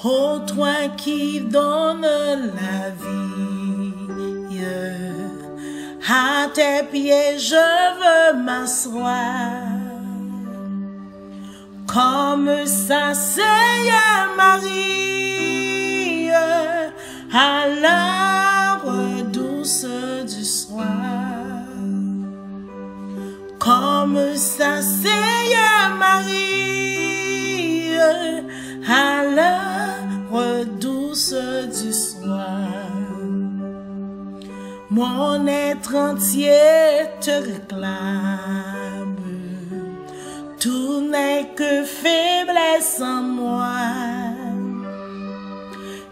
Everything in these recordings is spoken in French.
Ô toi qui donnes la vie, à tes pieds je veux m'asseoir. Comme ça, Seigneur Marie, à l'heure douce du soir. Comme ça, Seigneur Marie, à l'heure douce du soir. Mon être entier te réclame, tout n'est que faiblesse en moi.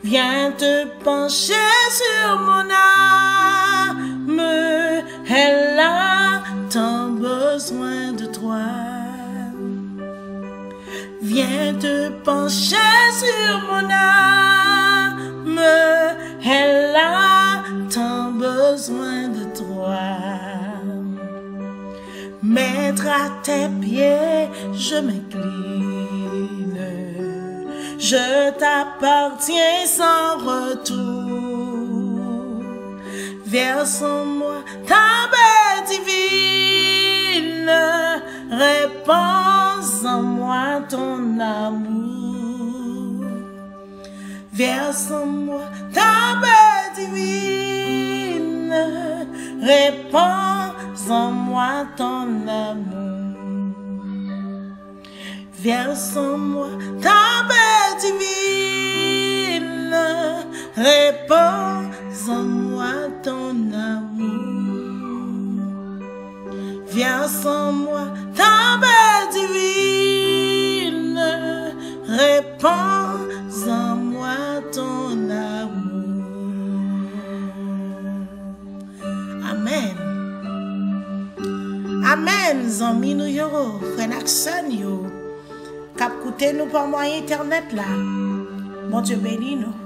Viens te pencher sur mon âme, elle a tant besoin de toi. Viens te pencher sur mon âme, elle a tant besoin de toi. Maître à tes pieds, je m'incline, je t'appartiens sans retour. Verse en moi ta paix divine, répands en moi ton amour. Verse en moi ta paix divine, répands en moi ton amour. Verse en moi ta paix divine, répands en moi ton amour. Verse en moi ta paix divine, répands en moi ton amour. Amen. Amen, zami nou yo, frère Akson yo, kap koute nous par moyen internet là. Mon Dieu béni nous.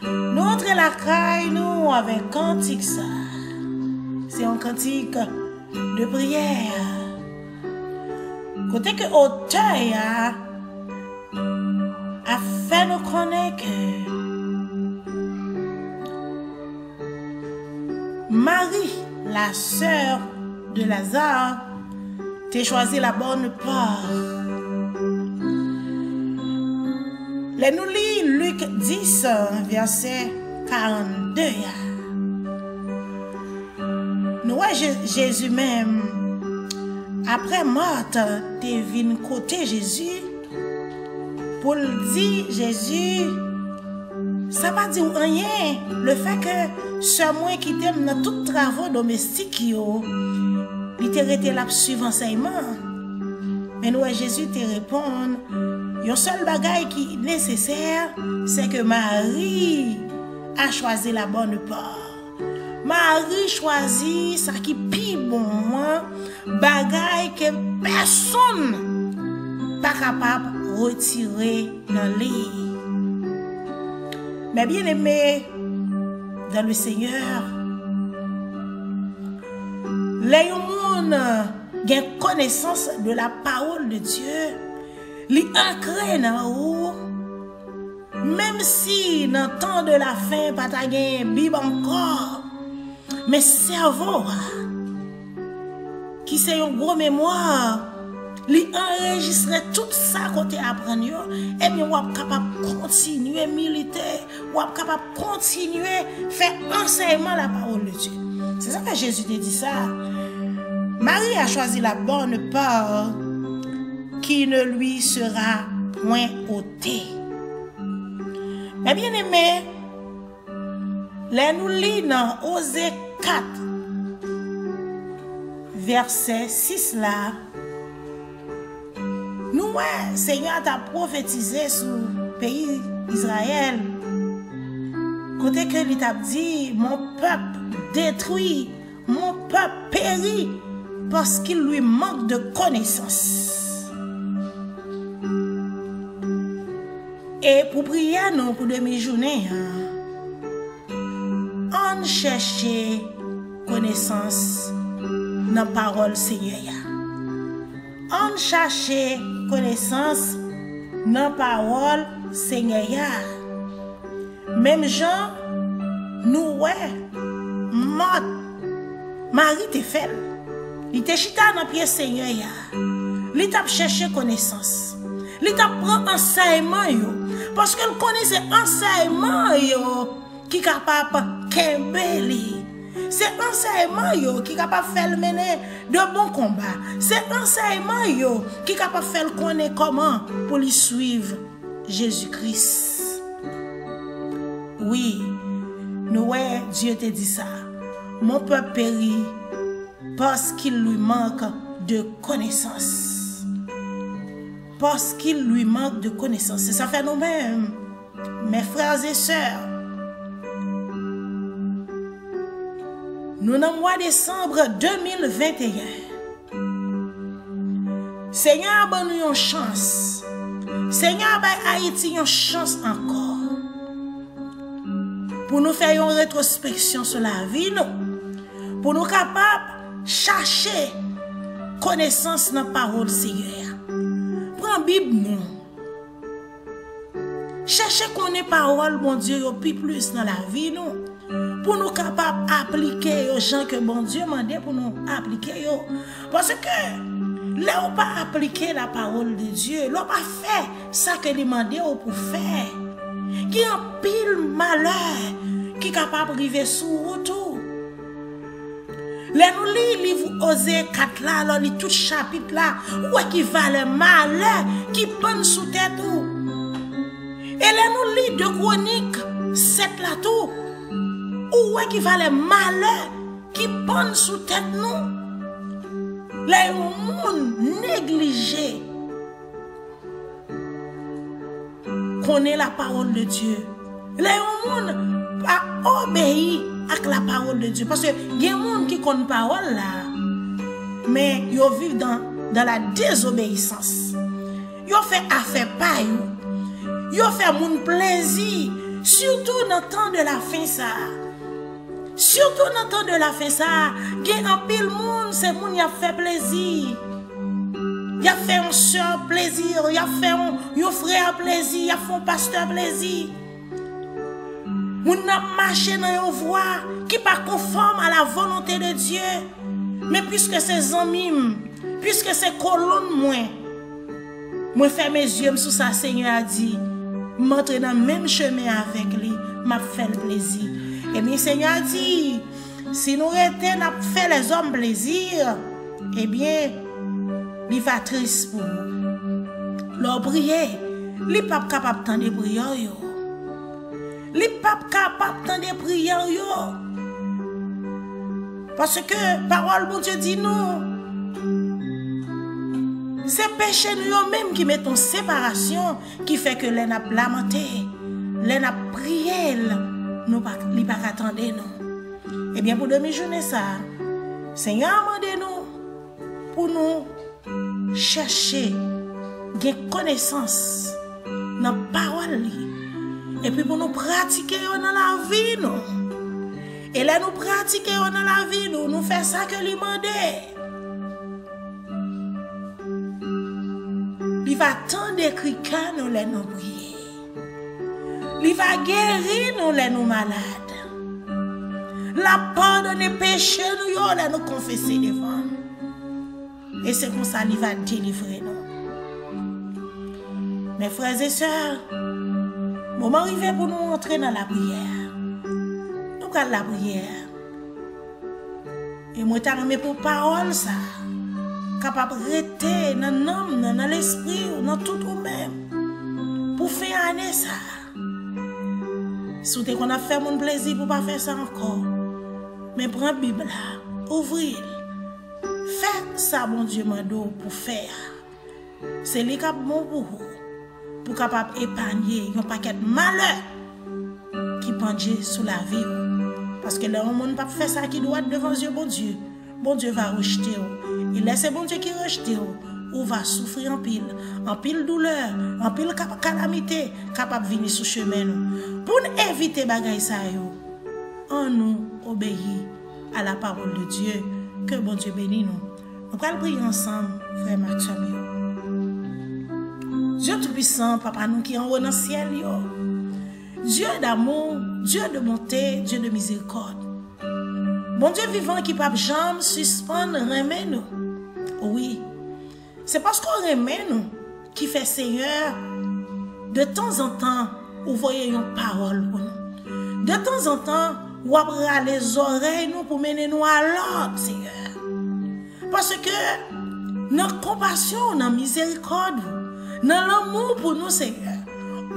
Nous entrons la caille nous avec cantique ça. C'est un cantique de prière. Côté que auteur a fait nous connaître que Marie, la sœur de Lazare, t'as choisi la bonne part. Les nous lit Luc 10, verset 42. Nous voyons Jésus même, après mort, t'es venu côté Jésus, pour le dire Jésus, ça va dire rien. Le fait que ce moi qui t'aime dans tous les travaux domestiques, il t'a été là pour suivre enseignement. Mais nous, Jésus te répond, le seul bagage qui est nécessaire, c'est que Marie a choisi la bonne part. Marie choisit ça qui pire bon, bagage que personne pas capable de retirer dans lui. Mais bien aimé dans le Seigneur, les gens qui ont connaissance de la parole de Dieu, li ancré dans haut, même si dans le temps de la fin, pas ta gen Bible encore, mais cerveau qui c'est une grosse mémoire, li enregistrer tout ça côté apprendre et bien on est capable de continuer militer, on est capable de continuer faire enseignement la parole de Dieu. C'est ça que Jésus te dit ça. Marie a choisi la bonne part qui ne lui sera point ôtée. Mais bien aimé, là nous lisons dans Osée 4, verset 6 là, nous, Seigneur t'a prophétisé sur le pays d'Israël. Côté que il t'a dit, mon peuple détruit, mon peuple périt parce qu'il lui manque de connaissance. Et pour prier nous pour demi-journée, on cherche connaissance dans la parole Seigneur. On cherche connaissance dans parole Seigneur. Même Jean, nous ouais, Marie te fait. Il te chita dans pied Seigneur. Il t'a cherché connaissance. Il t'a prend enseignement yo. Parce que connaissait enseignement yo qui capable kembeli. C'est enseignement yo qui capable faire mener de bons combats. C'est enseignement yo qui capable faire connaître comment pour lui suivre Jésus-Christ. Oui, nous Dieu te dit ça. Mon peuple périt parce qu'il lui manque de connaissance. Parce qu'il lui manque de connaissance. C'est ça fait nous-mêmes, mes frères et sœurs. Nous dans le mois de décembre 2021. Seigneur, ben nous une chance. Seigneur, ben Haïti une chance encore. Pour nous faire une rétrospection sur la vie, nous. Pour nous capables de chercher connaissance dans la parole Seigneur. Prends la Bible, nous. Cherchez qu'on ait parole, bon Dieu, plus dans la vie, nous. Pour nous capables d'appliquer aux gens que bon Dieu m'a dit pour nous appliquer. Parce que là, on pas appliquer la parole de Dieu. Là, on pas fait ça que lui m'a dit pour faire. Qui a un pile malheur qui est capable de arriver sur retour. Là, nous lisons le livre Osée 4 là, là, tout chapitre là, où est qui va le malheur qui pend sous tête tout. Et là, nous lisons 2 Chroniques 7 là tout. Où est qui va le malheur qui pend sous tête nous? Là, un monde négligé connaît la parole de Dieu. Là, un monde pas obéi à la parole de Dieu. Parce que il y a des gens qui connaissent la parole là, mais ils vivent dans la désobéissance. Ils fait affaire pas ils fait mon plaisir, surtout dans le temps de la fin ça. Surtout dans le temps de la fin ça, il y a un pile monde, c'est monde qui a fait plaisir. Il a fait un soeur plaisir, il a fait un frère plaisir, il a fait un pasteur plaisir. On a marché dans une voie qui n'est pas conforme à la volonté de Dieu. Mais puisque c'est amis, puisque c'est colonne, moi ferme mes yeux sous ça, Seigneur a dit, m'entrer dans le même chemin avec lui, m'a fait le plaisir. Et bien, Seigneur a dit, si nous étions à faire les hommes plaisir, eh bien, il va triste pour nous. Leur prier, il n'est pas capable de tendre prières. Il n'est pas capable de tendre prières. Parce que parole de Dieu dit nous, c'est péché nous-mêmes qui mettons séparation, qui fait que l'on a lamenté, l'on a prié, nous pas attendre nous. Eh bien, pour demi-journée ça, Seigneur m'a nous pour nous chercher des connaissances dans la parole et puis pour nous pratiquer dans la vie nous. Et là nous pratiquer dans la vie nous faisons ça que lui demande. Il va tant d'écrire nous les nous prier. Il va guérir nous les nous malades. La pardonner péché nous les nous confesser devant. Et c'est comme ça qu'il va délivrer nous. Mes frères et sœurs, moment arrivé pour nous entrer dans la prière. Nous allons la prière. Et moi, je pour parole ça. Capable de rester dans l'âme, dans l'esprit, dans tout nous-mêmes. Pour faire année ça. Si on a fait mon plaisir pour ne pas faire ça encore. Mais prends la Bible là, ouvrez. Faites ça, mon Dieu, pour faire. C'est les cap bon pour vous. Pour capable épargner un paquet de malheur qui pendent sous la vie. Parce que là, on ne peut pas faire ça qui doit être devant Dieu, bon Dieu. Bon Dieu va rejeter. Et laissez bon Dieu qui rejette. Ou va souffrir en pile douleur, en pile calamité, capable de venir sur le chemin. Pour éviter bagay ça, on nous obéit à la parole de Dieu. Que bon Dieu bénisse nous. Nous allons prier ensemble, frère Maxime. Dieu Tout-Puissant, Papa, nous qui en haut dans le ciel, yo. Dieu d'amour, Dieu de bonté, Dieu de miséricorde. Bon Dieu vivant qui pas jamais suspendre, remet nous. Oui, c'est parce qu'on remet nous qui fait Seigneur, de temps en temps, vous voyez une parole pour nous. De temps en temps, vous avez les oreilles nous pour mener nous à l'ordre, Seigneur. Parce que notre compassion, notre miséricorde, dans l'amour pour nous, Seigneur,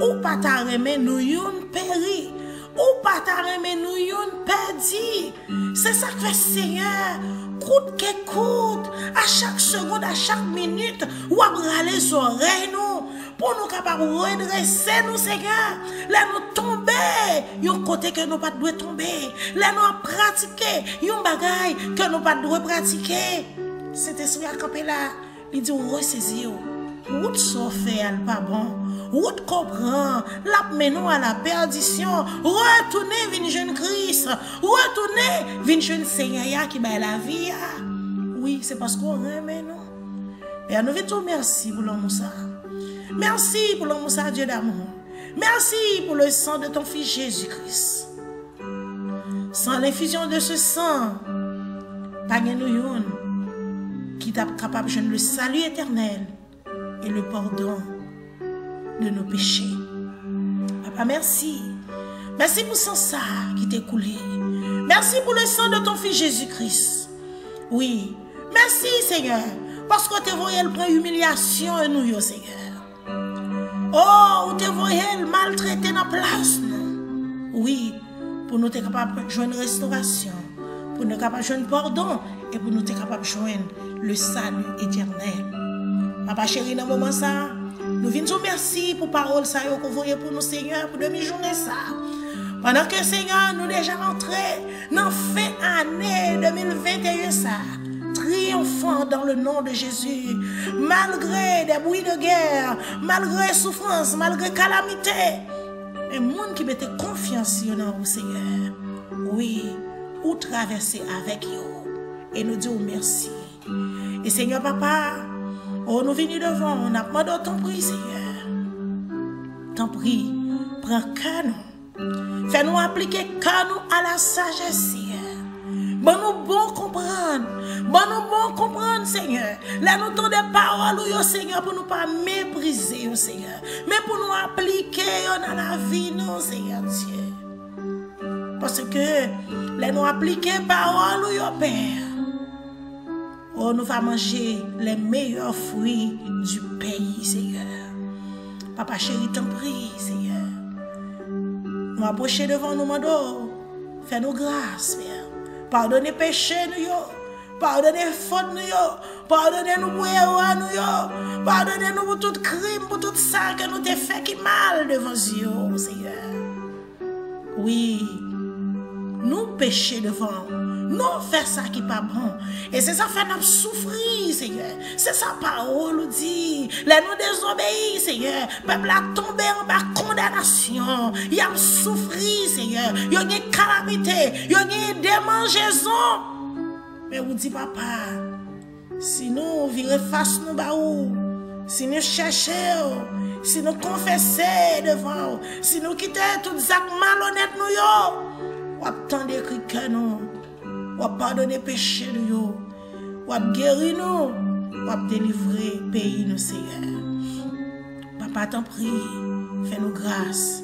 ou pas ta remet nous yon péri, ou pas ta remet nous yon perdi. C'est ça que fait Seigneur, coûte que coûte, à chaque seconde, à chaque minute, ou à les oreilles nous, pour nous capables de redresser nous, Seigneur. Là nous tomber, yon côté que nous pas doit tomber. Là nous pratiquer, yon bagaille que nous pas doit pratiquer. Cet esprit à camper là, il dit ressaisir. Route fait elle pas bon. Route comprend, la menou à la perdition. Retournez vin jeune Christ. Retournez vin jeune Seigneur qui bat la vie. Oui, c'est parce qu'on remet nous. Et nous voulons merci pour l'amour ça. Merci pour l'amour ça, Dieu d'amour. Merci pour le sang de ton fils Jésus-Christ. Sans l'infusion de ce sang, pas nous qui t'a capable de joindre le salut éternel et le pardon de nos péchés. Papa, merci. Merci pour ce sang qui t'est coulé. Merci pour le sang de ton fils Jésus-Christ. Oui. Merci, Seigneur, parce que tu voyais le prendre humiliation et nous, Seigneur. Oh, tu voyais le maltraiter dans la place. Oui, pour nous être capables de joindre restauration, pour nous être capables de joindre pardon et pour nous être capables de joindre le salut éternel. Papa chéri, dans ce moment ça, nous venons dire merci pour parole ça que vous voyez pour nous, Seigneur, pour demi-journée ça. Pendant que, Seigneur, nous déjà rentrés dans fin année 2021 ça, triomphant dans le nom de Jésus, malgré des bruits de guerre, malgré souffrance, malgré calamité. Mais monde qui mettait confiance dans vous, Seigneur, oui, ou traverser avec vous. Et nous disons merci. Et Seigneur Papa, oh, nous venons devant, on a demandé ton prix, Seigneur. Ton prix, prends cœur nous. Fais-nous appliquer cœur nous à la sagesse, Seigneur. Bon nous bon comprendre. Bon nous bon comprendre, Seigneur. Là nous avons des paroles, Seigneur, pour nous pas mépriser, Seigneur. Mais pour nous appliquer dans la vie, nous, Seigneur Dieu. Parce que là nous appliquer paroles, Père. Oh, nous allons manger les meilleurs fruits du pays, Seigneur. Papa chéri, t'en prie, Seigneur. Nous approcher devant nous, Mando. Fais-nous grâce, Père. Pardonnez péché, nous, pardonnez faute, nous, pardonnez-nous pour erreur, nous, pardonnez-nous pour tout crime, pour tout ça que nous t'ai fait qui mal devant Dieu, Seigneur. Oui, nous pécher devant, nous faire ça qui n'est pas bon. Et c'est ça fait nous souffrir, Seigneur. C'est ça parole nous dit. Là nous désobéir, Seigneur. Peuple a tombé en bas condamnation. Il a souffrir, Seigneur. Il y a une calamité. Il y a une démangeaison. Mais vous dites, Papa, si nous virons face nous baou, si nous cherchons, si nous confessons devant, si nous quittons tout ça malhonnête nous, on attend des cris que nous. Ou pardonner péché nous, ou guérir nous, ou délivrer pays nous, Seigneur. Papa t'en prie, fais-nous grâce,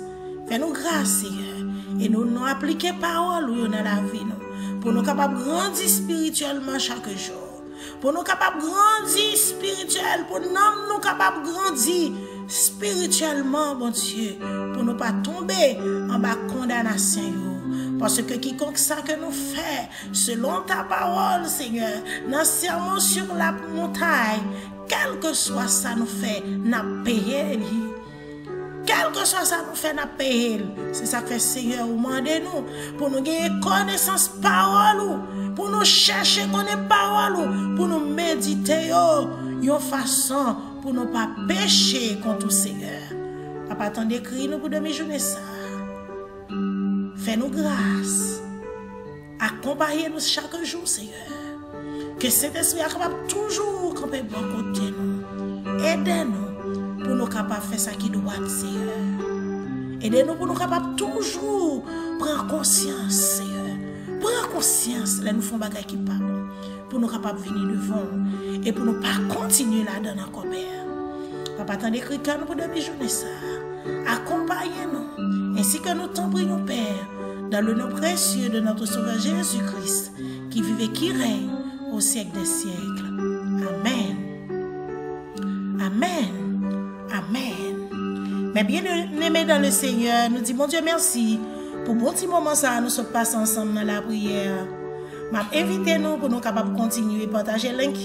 Seigneur, et nous appliquer parole dans la vie nous, pour nous capables de grandir spirituellement chaque jour, pour nous capables de grandir spirituellement, pour nous capables de grandir spirituellement, bon Dieu, pour ne pas tomber en bas condamnation. Parce que quiconque ça que nous fait, selon ta parole, Seigneur, dans serment sur la montagne, quel que soit ça nous fait, nous payé. Quel que soit ça nous fait, nous payé. C'est ça que fait Seigneur, vous demandez-nous, pour nous gagner connaissance parole, pour nous chercher connaître parole, pour nous méditer, une façon, pour ne pas pécher contre le Seigneur. Papa, attendez, crie nous pour demi-journée ça. Fais-nous grâce. Accompagnez-nous chaque jour, Seigneur. Que cet esprit est capable toujours camper bon côté nous. Aidez-nous. pour nous capables faire ça qui doit, Seigneur. Aidez-nous pour nous capables toujours prendre conscience, Seigneur. Prendre conscience, là nous faisons bagaille qui pas bon, pour nous capables venir devant et pour nous pas continuer là-dedans encore, Père. Papa, t'en écrit nous pour demi journée ça. Accompagnez-nous, ainsi que nous t'en prions, Père, dans le nom précieux de notre Sauveur Jésus-Christ, qui vive et qui règne au siècle des siècles. Amen. Amen. Amen. Mais bien aimés dans le Seigneur, nous disons, mon Dieu, merci pour bon petit moment ça, nous se passons ensemble dans la prière. Invitez-nous pour nous capables de continuer à partager le link.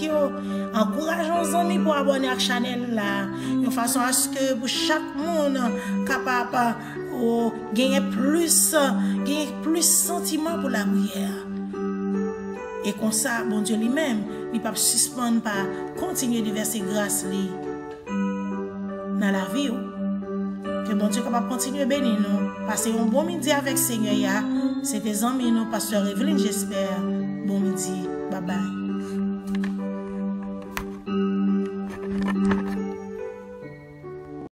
Encourageons nos amis pour abonner à la chaîne là, de façon à ce que pour chaque monde capable de gagner plus sentiment pour la prière. Et comme ça, bon Dieu lui-même, il peut suspendre par continuer de verser grâce dans la vie. Que bon Dieu capable de continuer à bénir nous. Passer un bon midi avec Seigneur. C'est tes amis, nous, Pasteur Evelyne, j'espère.